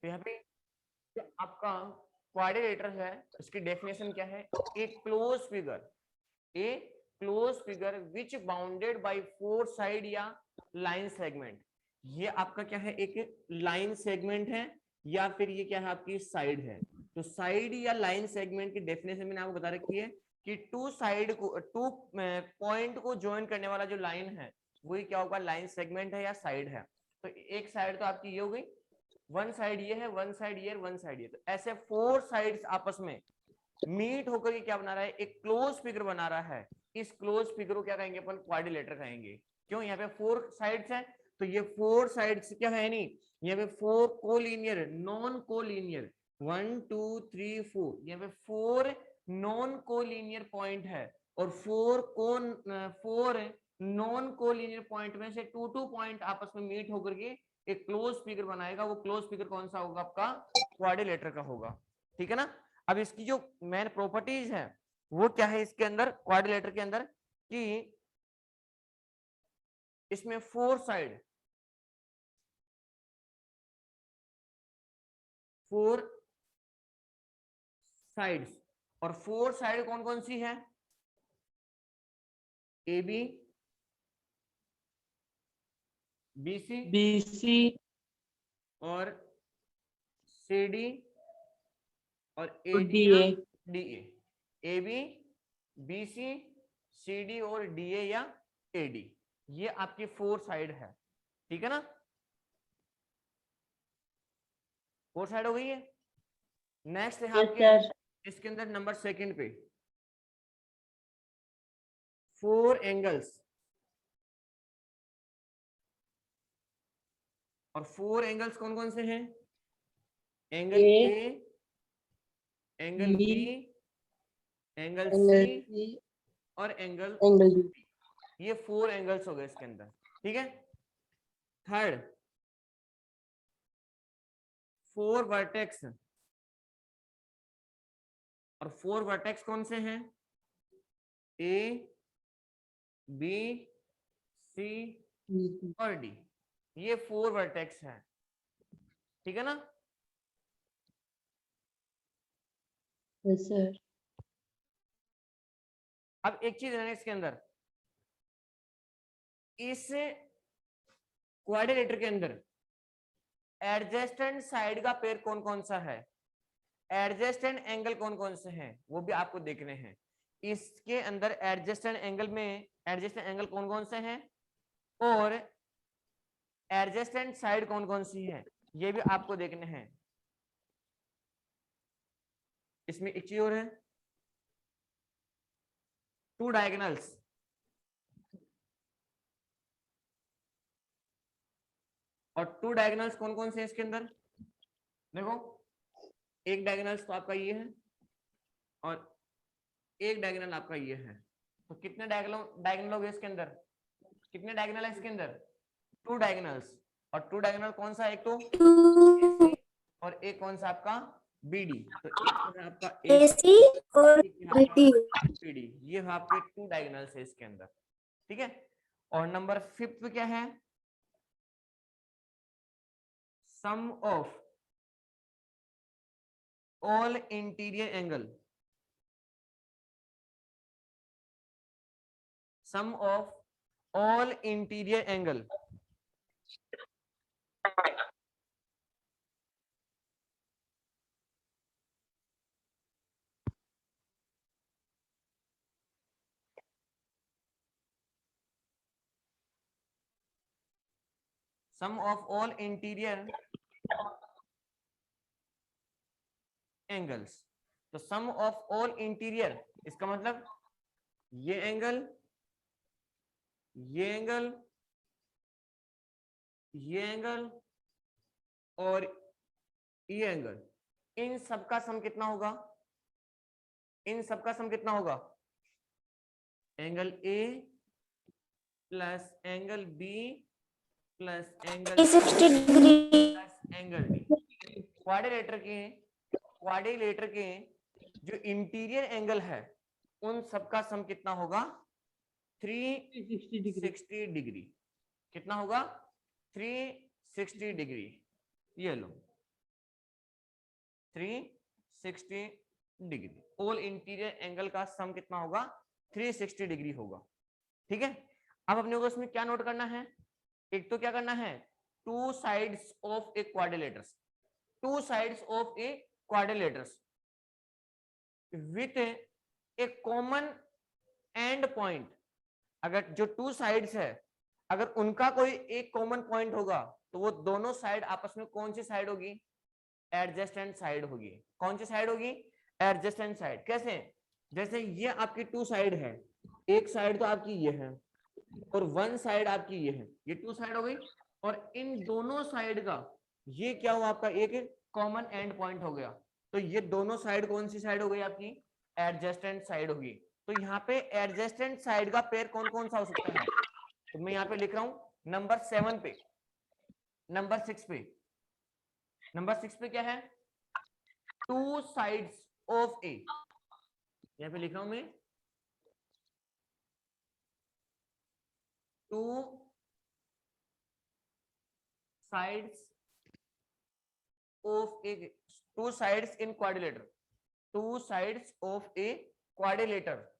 तो यहाँ पे जो आपका क्वाड्रिलेटर है उसकी डेफिनेशन क्या है? A close figure, a close figure which bounded by four side या लाइन सेगमेंट। ये आपका क्या है? एक लाइन सेगमेंट है या फिर ये क्या है? आपकी साइड है। तो साइड या लाइन सेगमेंट की डेफिनेशन मैंने आपको बता रखी है कि टू साइड को, टू पॉइंट को ज्वाइन करने वाला जो लाइन है वही क्या होगा? लाइन सेगमेंट है या साइड है। तो एक साइड तो आपकी ये हो गई, वन साइड ये है, वन साइड ये, वन साइड ये। तो ऐसे फोर साइड्स आपस में मीट होकर के क्या बना रहा है? एक क्लोज फिगर बना रहा है। इस क्लोज फिगर को क्या कहेंगे? अपन क्वाड्रिलेटर कहेंगे। क्यों? यहाँ पे फोर साइड्स है, तो ये फोर साइड्स क्या है? नहीं, यहाँ पे फोर कोलिनियर, नॉन कोलिनियर, 1 2 3 4, यहाँ पे फोर नॉन कोलिनियर पॉइंट है और फोर नॉन कोलिनियर पॉइंट में से टू पॉइंट आपस में मीट होकर के एक क्लोज फिगर बनाएगा। वो क्लोज फिगर कौन सा होगा? आपका क्वाड्रिलेटर का होगा। ठीक है ना? अब इसकी जो मेन प्रॉपर्टीज है वो क्या है इसके अंदर, क्वाड्रिलेटर के अंदर, कि इसमें फोर साइड्स, और फोर साइड कौन कौन सी है? ए बी, बी सी और सी डी और ए डी या D A B, B C D और डी ए या ए डी। ये आपकी फोर साइड है। ठीक है ना? फोर साइड हो गई है। नेक्स्ट है आपके इसके अंदर नंबर सेकंड पे फोर एंगल्स, और फोर एंगल्स कौन कौन से हैं? Angle A, angle B, angle C और एंगल डी। ये फोर एंगल्स हो गए इसके अंदर। ठीक है। थर्ड, फोर वर्टेक्स, और फोर वर्टेक्स कौन से हैं? ए बी सी और डी। ये फोर वर्टेक्स है। ठीक है ना? Yes sir. अब एक चीज है इसके अंदर, इस क्वाड्रिलेटर के अंदर एडजेस्टेंट साइड का पेयर कौन कौन सा है, एडजेस्टेंट एंगल कौन कौन से हैं, वो भी आपको देखने हैं। इसके अंदर एडजेस्टेंट एंगल में एडजेस्टेंट एंगल कौन कौन से हैं और एडजेस्टेंट साइड कौन कौन सी है, ये भी आपको देखने हैं। इसमें एक चीज और है, टू डायगोनल्स, और टू डायगोनल्स कौन कौन से हैं इसके अंदर? देखो, एक डायगोनल्स तो आपका ये है और एक डायगोनल आपका ये है। तो कितने डायगोनल हो गए इसके अंदर? कितने डायगोनल है इसके अंदर? Two diagonals. और टू डायगोनल कौन सा? एक तो AC और एक कौन सा आपका BD। तो एक है आपका AC और BD। ये है आपके टू डायगोनल्स है इसके अंदर। ठीक है। और नंबर फिफ्थ क्या है? Sum of all interior angle, sum of all interior angle, sum of all interior angles. तो सम ऑफ ऑल इंटीरियर, इसका मतलब ये एंगल, ये एंगल, ये एंगल और ये एंगल, इन सबका सम कितना होगा? इन सबका सम कितना होगा? Angle A plus angle B plus angle 360 degree plus angle D. Quadrilateral के जो इंटीरियर एंगल है उन सबका सम कितना होगा? 360 डिग्री। कितना होगा? 360 डिग्री। ये लो, 360 डिग्री। ऑल इंटीरियर एंगल का सम कितना होगा? 360 डिग्री होगा। ठीक है, अब अपने को इसमें क्या नोट करना है? एक तो क्या करना है, two sides of a quadrilaterals, two sides of a quadrilaterals with a common end point. अगर जो टू साइड्स है, अगर उनका कोई एक कॉमन पॉइंट होगा तो वो दोनों साइड आपस में कौन सी साइड होगी? एडजेस्टेंट साइड होगी। कौन सी साइड होगी? एडजेस्टेंट साइड। कैसे? जैसे ये आपकी टू साइड है, एक साइड तो आपकी ये है और वन साइड आपकी ये है, ये टू साइड हो गई, और इन दोनों साइड का ये क्या हुआ? आपका एक कॉमन एंड पॉइंट हो गया। तो ये दोनों साइड कौन सी साइड हो गई? आपकी एडजेस्टेंट साइड होगी। तो यहाँ पे एडजेस्टेंट साइड का पेयर कौन कौन सा हो सकता है? तो मैं यहाँ पे लिख रहा हूं नंबर 7 पे, नंबर 6 पे। नंबर 6 पे क्या है? टू साइड्स ऑफ ए, यहाँ पे लिख रहा हूं मैं to sides of A, two sides in quadrilateral, to sides of A quadrilateral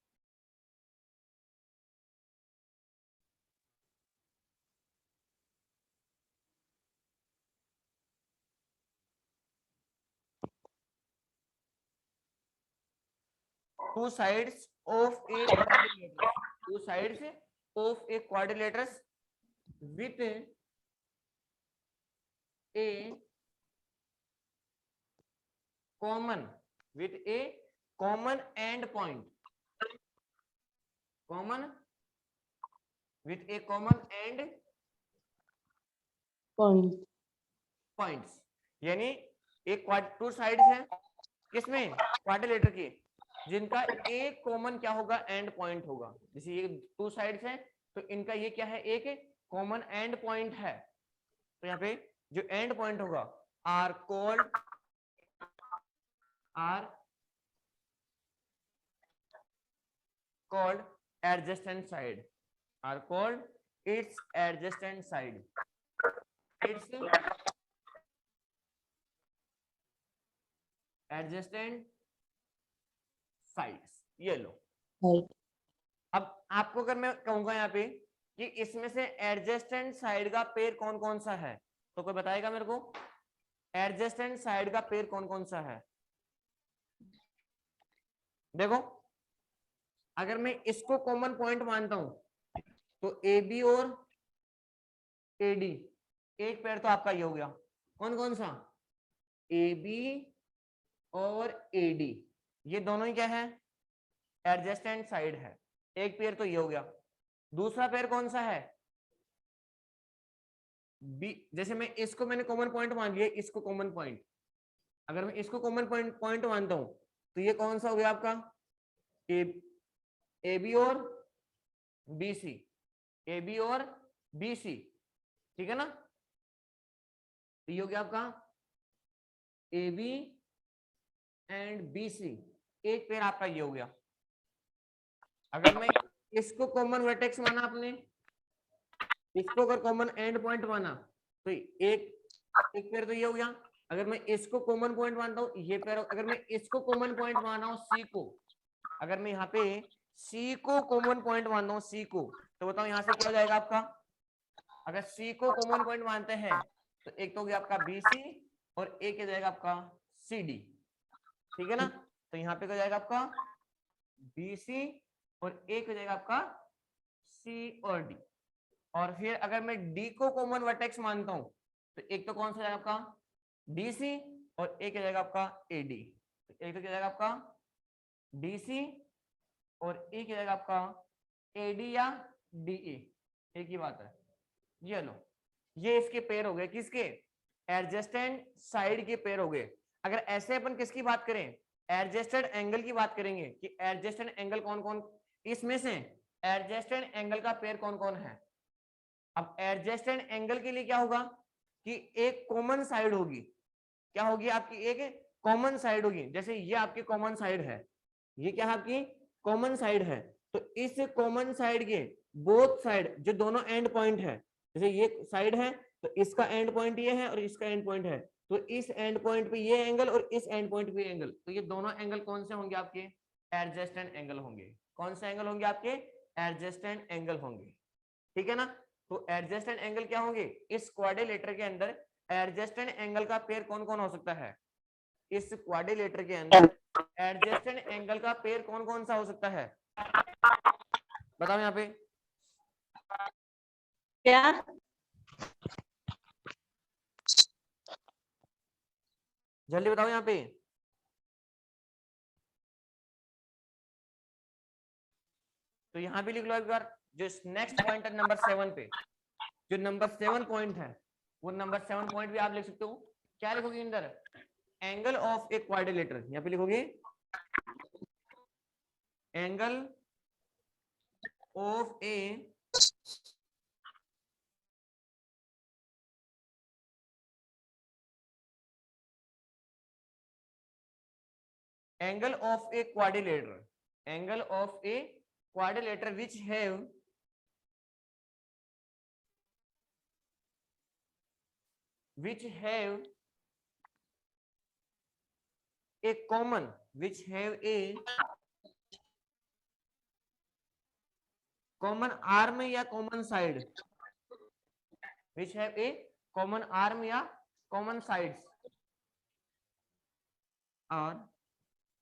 two sides of a quadrilateral, two sides of a quadrilateral with a common, with a common end point, common, with a common end Point. points। यानी एक two sides है किसमें? Quadrilateral की, जिनका एक common क्या होगा? And point होगा। जैसे ये टू साइड्स हैं तो इनका ये क्या है? एक कॉमन एंड पॉइंट है। तो यहाँ पे जो एंड पॉइंट होगा are called adjacent side, are called its adjacent side, its adjacent sides. ये लो। Right. अब आपको अगर मैं कहूंगा यहाँ पे कि इसमें से एडजेस्टेंट साइड का पेयर कौन कौन सा है, तो कोई बताएगा मेरे को? एडजेस्टेंट साइड का पेयर कौन कौन सा है? देखो, अगर मैं इसको कॉमन पॉइंट मानता हूं तो ए बी और ए डी, एक पेयर तो आपका ये हो गया। कौन कौन सा? ए बी और ए डी, ये दोनों ही क्या है? एडजेस्टेंट साइड है। एक पेयर तो ये हो गया। दूसरा पेयर कौन सा है? बी। जैसे मैं इसको मैंने कॉमन पॉइंट मान लिया, इसको कॉमन पॉइंट, अगर मैं इसको कॉमन पॉइंट मानता हूं तो ये कौन सा हो गया आपका? ए बी और बी सी, ए बी और बी सी, ठीक है ना? तो ये हो गया आपका A B and B C, एक पेयर आपका ये हो गया। अगर मैं इसको कॉमन वर्टेक्स माना आपने, इसको अगर कॉमन एंड पॉइंट माना तो एक पेयर तो ये हो गया। अगर मैं इसको कॉमन पॉइंट मानता हूं ये पेयर, अगर मैं इसको कॉमन पॉइंट माना हूं सी को, अगर मैं यहाँ पे सी को कॉमन पॉइंट मानता हूं सी को, तो बताओ यहाँ से क्या हो जाएगा आपका? अगर सी को कॉमन पॉइंट मानते हैं तो एक तो हो गया आपका बी सी और एक हो जाएगा आपका सी डी, ठीक है ना? तो यहाँ पे हो जाएगा आपका बी सी और एक हो जाएगा आपका सी और डी। और फिर अगर मैं डी को कॉमन वर्टेक्स मानता हूं तो एक तो कौन सा जाएगा आपका? डी सी और एक हो जाएगा आपका ए डी। एक तो क्या जाएगा आपका? डी सी और एक हो जाएगा आपका ए डी या डी ए, एक ही बात है। ये लो, ये इसके पेयर हो गए। किसके? एडजेस्टेंट साइड के पेयर हो गए। अगर ऐसे अपन किसकी बात करें? एडजेस्टेड एंगल की बात करेंगे कि एडजेस्टेड एंगल कौन कौन, इसमें से एडजेस्टेड एंगल का पेयर कौन कौन है? अब एडजेस्टेड एंगल के लिए क्या होगा कि एक कॉमन साइड होगी। क्या होगी आपकी? एक कॉमन साइड होगी। जैसे ये आपकी कॉमन साइड है, ये क्या है आपकी? कॉमन साइड है। तो इस कॉमन साइड के बोथ साइड जो दोनों एंड पॉइंट है, जैसे ये साइड है तो इसका एंड पॉइंट ये है और इसका एंड पॉइंट है, तो इस एंड पॉइंट पे ये एंगल और इस एंड पॉइंट पे एंगल, तो ये दोनों एंगल कौन से होंगे आपके? एडजेस्टेंट एंगल होंगे। कौन से एंगल होंगे आपके? एडजेस्टेंट एंगल होंगे, ठीक है ना। तो एडजेस्टेंट एंगल क्या होंगे? इस क्वाड्रिलेटर के अंदर एडजेस्टेंट एंगल का पेयर कौन कौन हो सकता है? इस क्वाड्रिलेटर के अंदर एडजेस्टेंट एंगल का पेयर कौन कौन सा हो सकता है? बताओ यहाँ पे। क्या? जल्दी बताओ यहाँ पे। तो यहाँ भी लिख लो एक बार, जो नेक्स्ट पॉइंट है नंबर 7 पे, जो नंबर 7 पॉइंट है, वो नंबर 7 पॉइंट भी आप लिख सकते हो। क्या लिखोगे अंदर? एंगल ऑफ ए क्वाड्रिलेटर, यहाँ पे लिखोगे angle of A angle of a quadrilateral, angle of a quadrilateral which have a common, which have a common arm या common side, which have a common arm या common sides, or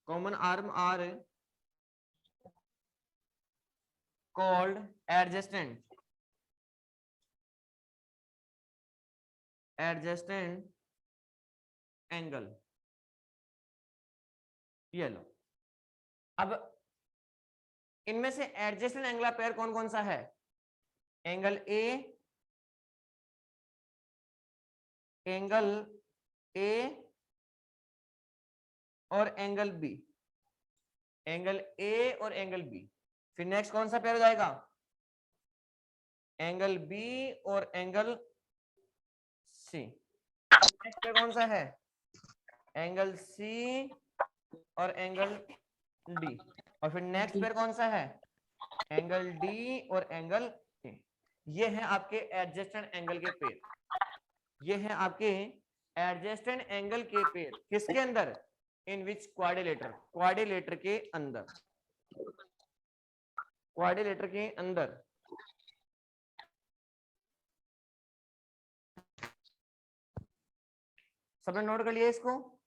common arm are called adjacent angle। ये लो। अब इनमें से adjacent angle pair कौन कौन सा है? एंगल ए, एंगल ए और एंगल बी, एंगल ए और एंगल बी। फिर नेक्स्ट कौन सा पेयर हो जाएगा? एंगल बी और एंगल सी। नेक्स्ट पेयर कौन सा है? एंगल सी और एंगल डी। और फिर नेक्स्ट पेयर कौन सा है? एंगल डी और एंगल ए। ये है आपके एडजेस्टेंट एंगल के पेयर। ये है आपके एडजेस्टेंट एंगल के पेयर किसके अंदर? इन विच क्वाड्रिलेटर, क्वाड्रिलेटर के अंदर, क्वाड्रिलेटर के अंदर। सबने नोट कर लिया इसको?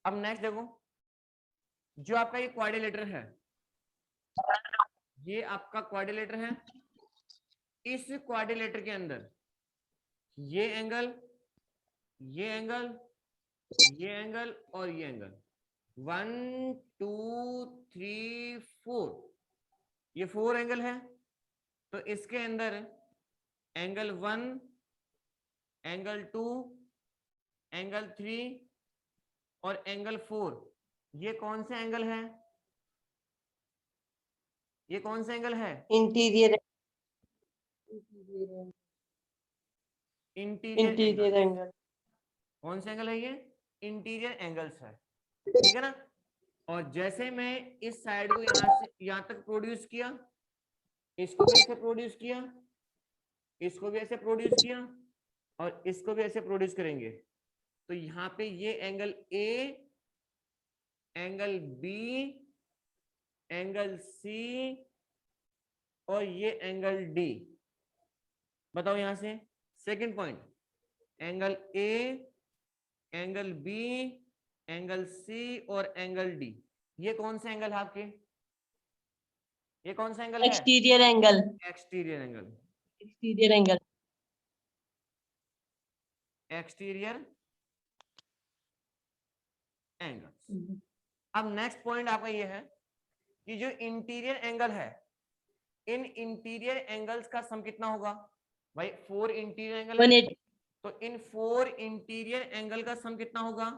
अब नेक्स्ट देखो, जो आपका ये क्वाड्रिलेटर है, ये आपका क्वाड्रिलेटर है। इस क्वाड्रिलेटर के अंदर ये एंगल, ये एंगल, ये एंगल और ये एंगल 1 2 3 4, ये 4 एंगल है। तो इसके अंदर एंगल 1, एंगल 2, एंगल 3 और एंगल 4, ये कौन से एंगल है? ये कौन सा एंगल है? Interior interior angle. एंगल। कौन सा एंगल है ये? इंटीरियर एंगल्स है, ठीक है ना। और जैसे मैं इस साइड को यहां से यहां तक प्रोड्यूस किया, इसको भी ऐसे प्रोड्यूस किया, इसको भी ऐसे प्रोड्यूस किया और इसको भी ऐसे प्रोड्यूस करेंगे। तो यहाँ पे ये angle A, angle B, angle C और ये एंगल डी। बताओ यहां से second point, angle A, angle B, angle C और एंगल डी, ये कौन सा एंगल है आपके? ये कौन सा एंगल है? Exterior angle. Exterior angle, exterior angle. Exterior angle. अब नेक्स्ट पॉइंट आपका ये है कि जो इंटीरियर एंगल है, इन इंटीरियर एंगल्स का सम कितना होगा भाई? 4 इंटीरियर एंगल है, 180 तो इन 4 इंटीरियर एंगल का सम कितना होगा?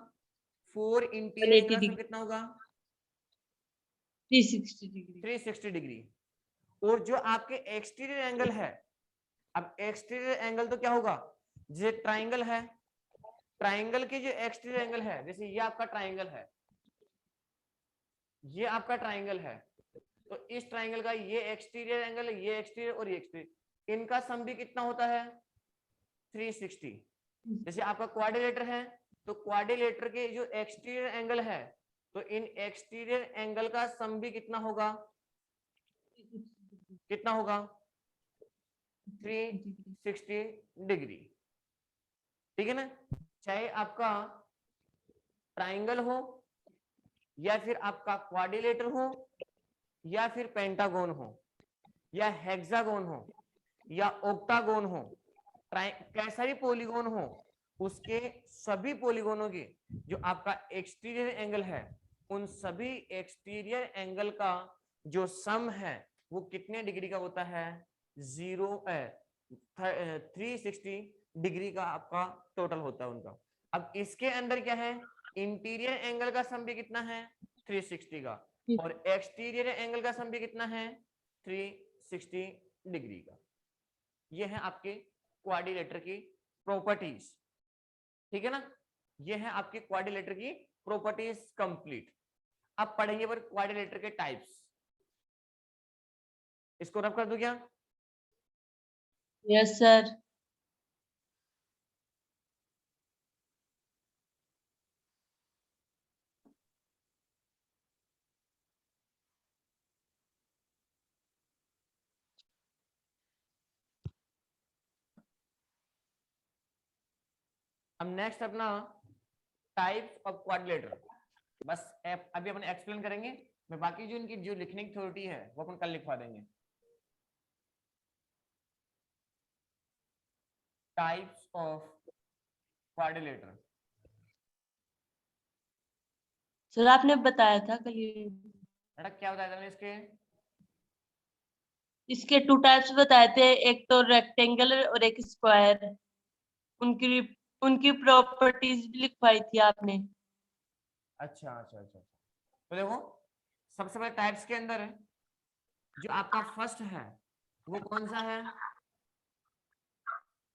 4 इंटीरियर 180 एंगल का सम डिग्री कितना होगा? 360 डिग्री 360 डिग्री। और जो आपके एक्सटीरियर एंगल है, अब एक्सटीरियर एंगल तो क्या होगा? जैसे ट्राइंगल है, ट्राइंगल के जो एक्सटीरियर एंगल है, जैसे ये आपका ट्राइंगल है, ये आपका ट्राइंगल है, तो इस ट्राइंगल का ये एक्सटीरियर एंगल है, ये एक्सटीरियर और ये एक्सटीरियर, इनका सम भी कितना होता है? 360। जैसे आपका क्वाड्रिलेटर है, तो क्वाड्रिलेटर के जो एक्सटीरियर एंगल है, तो इन एक्सटीरियर एंगल का सम भी कितना होगा? कितना होगा? 360 डिग्री। ठीक है ना? चाहे आपका ट्राइंगल हो, या फिर आपका क्वाड्रिलेटर हो, या फिर पेंटागोन हो, या हेक्सागोन हो, या ऑक्टागोन हो, कैसा भी पॉलीगोन हो, उसके सभी पॉलीगोनों के जो आपका एक्सटीरियर एंगल है, उन सभी एक्सटीरियर एंगल का जो सम है वो कितने डिग्री का होता है? 360 डिग्री का आपका टोटल होता है उनका। अब इसके अंदर क्या है? इंटीरियर एंगल का सम भी कितना है? 360 का, और एक्सटीरियर एंगल का सम भी कितना है? 360 डिग्री का। ये है आपके क्वाड्रिलेटर की प्रॉपर्टीज। ठीक है ना? ये है आपके क्वाड्रिलेटर की प्रॉपर्टीज कंप्लीट। अब पढ़ेंगे पर क्वाड्रिलेटर के टाइप्स। इसको रफ कर दूं क्या? Yes sir. अब नेक्स्ट अपना टाइप्स ऑफ क्वाड्रिलेटर। बस अभी अपन एक्सप्लेन करेंगे, मैं बाकी जो इनकी जो लिखने की थ्योरी है वो अपन कल लिखवा देंगे। Types of quadrilateral. सर आपने बताया था कल ये, बेटा क्या बताया था मैंने इसके? इसके 2 टाइप्स बताए थे, एक तो रेक्टेंगल और एक स्क्वायर। उनकी उनकी प्रॉपर्टीज भी लिखवाई थी आपने। अच्छा अच्छा अच्छा। तो देखो, सबसे पहले टाइप्स के अंदर है, जो आपका फर्स्ट है वो कौन सा है?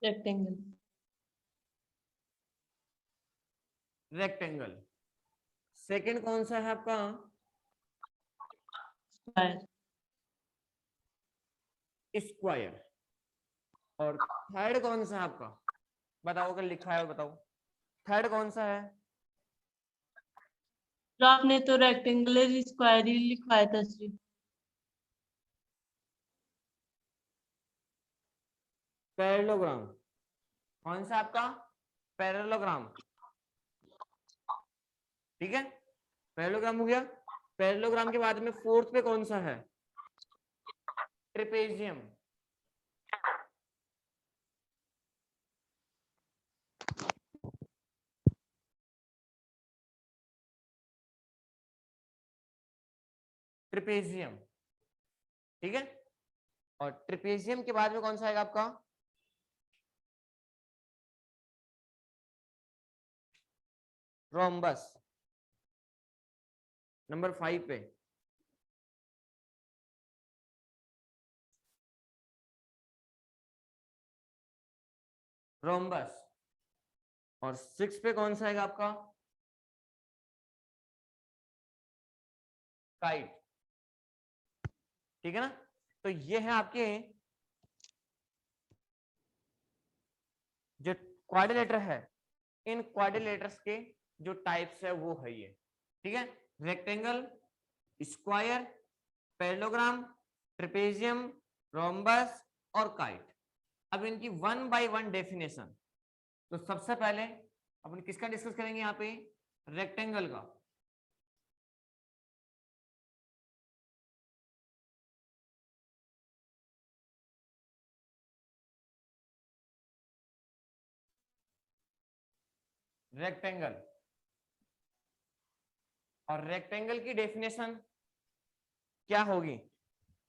रेक्टेंगल। रेक्टेंगल। सेकंड कौन सा है आपका? स्क्वायर। स्क्वायर। और थर्ड कौन सा है आपका? बताओ, अगर लिखा है बताओ, थर्ड कौन सा है? तो आपने तो रेक्टेंगल स्क्वायर ही लिखवाया था सिर्फ। पैरेललोग्राम। कौन सा आपका? पैरेललोग्राम। ठीक है, पैरेललोग्राम हो गया। पैरेललोग्राम के बाद में फोर्थ पे कौन सा है? ट्रेपेजियम। ट्रेपेजियम। ठीक है, और ट्रेपेजियम के बाद में कौन सा आएगा आपका? रोम्बस। नंबर 5 पे। रोम्बस। और 6 पे कौन सा आएगा आपका? काइट। ठीक है ना? तो ये है आपके जो क्वाड्रिलेटर है, इन क्वाड्रिलेटर्स के जो टाइप्स है वो है ये। ठीक है, rectangle, square, parallelogram, trapezium, rhombus और काइट। अब इनकी 1 बाय 1 डेफिनेशन। तो सबसे पहले अपन किसका डिस्कस करेंगे यहाँ पे? रेक्टेंगल का। रेक्टेंगल, और रेक्टेंगल की डेफिनेशन क्या होगी?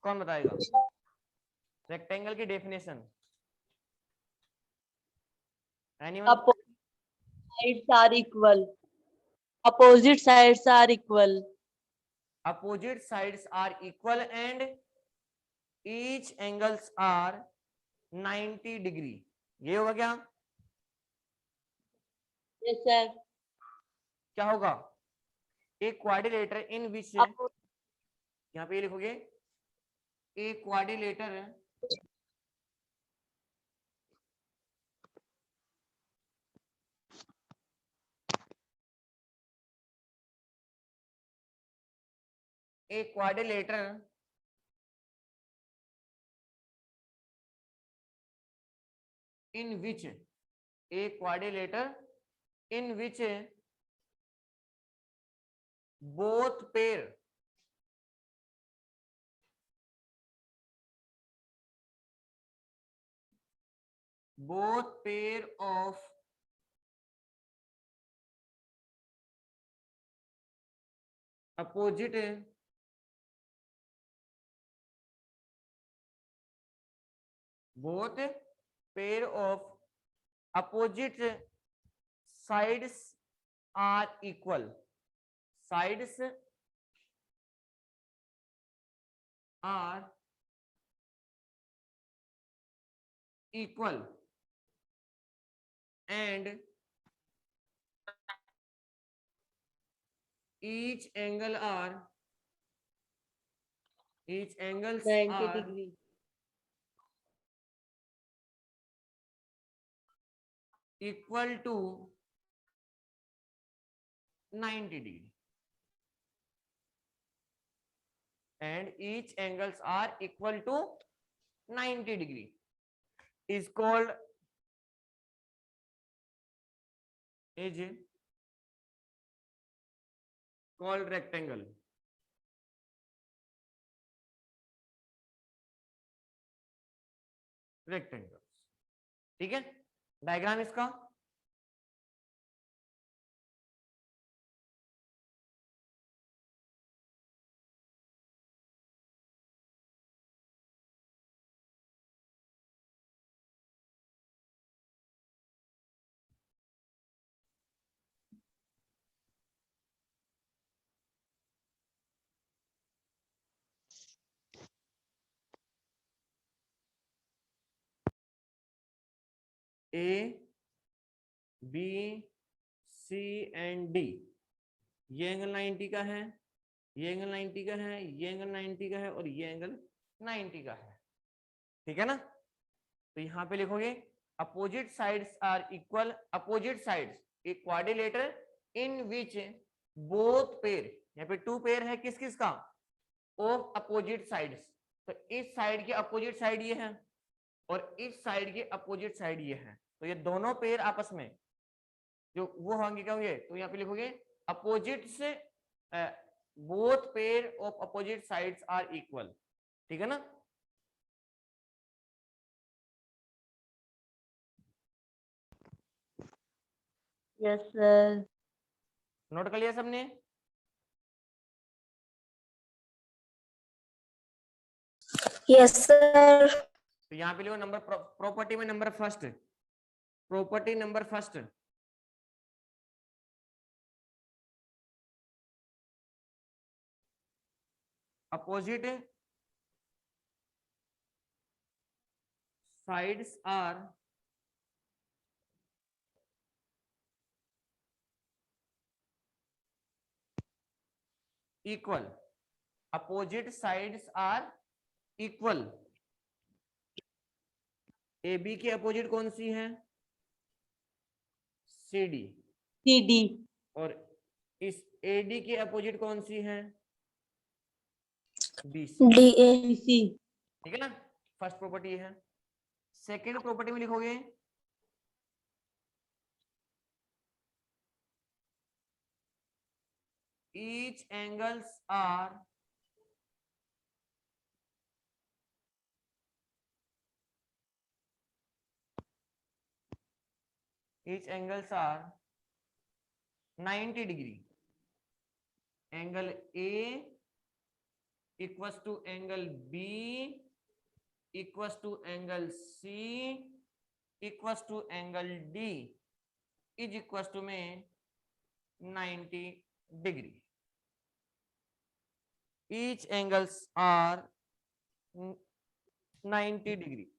कौन बताएगा? रेक्टेंगल की definition anyone? Sides are equal. Opposite sides are equal. Opposite sides are equal and each angles are 90 degree. ये होगा क्या? Yes, sir. क्या होगा? एक क्वाड्रिलेटर इन विच, यहाँ पे लिखोगे एक क्वाड्रिलेटर एक quadrilateral in which a quadrilateral in which both pair of opposite both pair of opposite sides are equal. Sides are equal and each angles 90 are degree. equal to 90 degree and each angles are equal to 90 degree is called rectangle. Rectangle, ठीक है। Diagram इसका A B C and D, ये angle 90 का है, ये angle 90 का है, ये एंगल 90 का है और ये एंगल 90 का है, ठीक है ना। तो यहां पे लिखोगे opposite sides are equal, opposite sides एक quadrilateral in which both pair, यहाँ पे टू पेयर है किस किस का, ऑफ अपोजिट साइड्स, तो इस साइड के अपोजिट साइड ये है और इस साइड के अपोजिट साइड ये है, तो ये दोनों पेयर आपस में जो वो होंगे क्या होंगे, तो यहाँ पे लिखोगे अपोजिट से both pair of opposite sides are equal, ठीक है ना। Yes, sir. नोट कर लिया सबने? Yes, sir. तो यहाँ पे लिखो नंबर, प्रॉपर्टी में number first, property number first, opposite sides are equal, opposite sides are equal. A B की अपोजिट कौन सी है, सी डी, CD. और इस ए डी की अपोजिट कौन सी है, बी सी, DA. BC. ठीक है ना। फर्स्ट प्रॉपर्टी है। सेकेंड प्रॉपर्टी में लिखोगे each angles are each angles are 90 degree, angle A equals to angle B equals to angle C equals to angle D is equals to में 90 डिग्री. Each angles are 90 degree.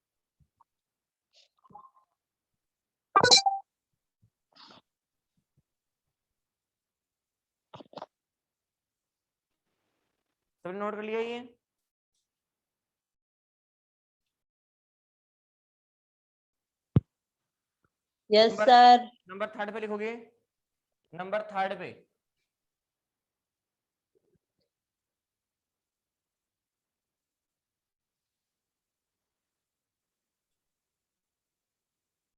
सबने note कर लिया ये? Yes sir. Number third पे लिखोगे. Number third पे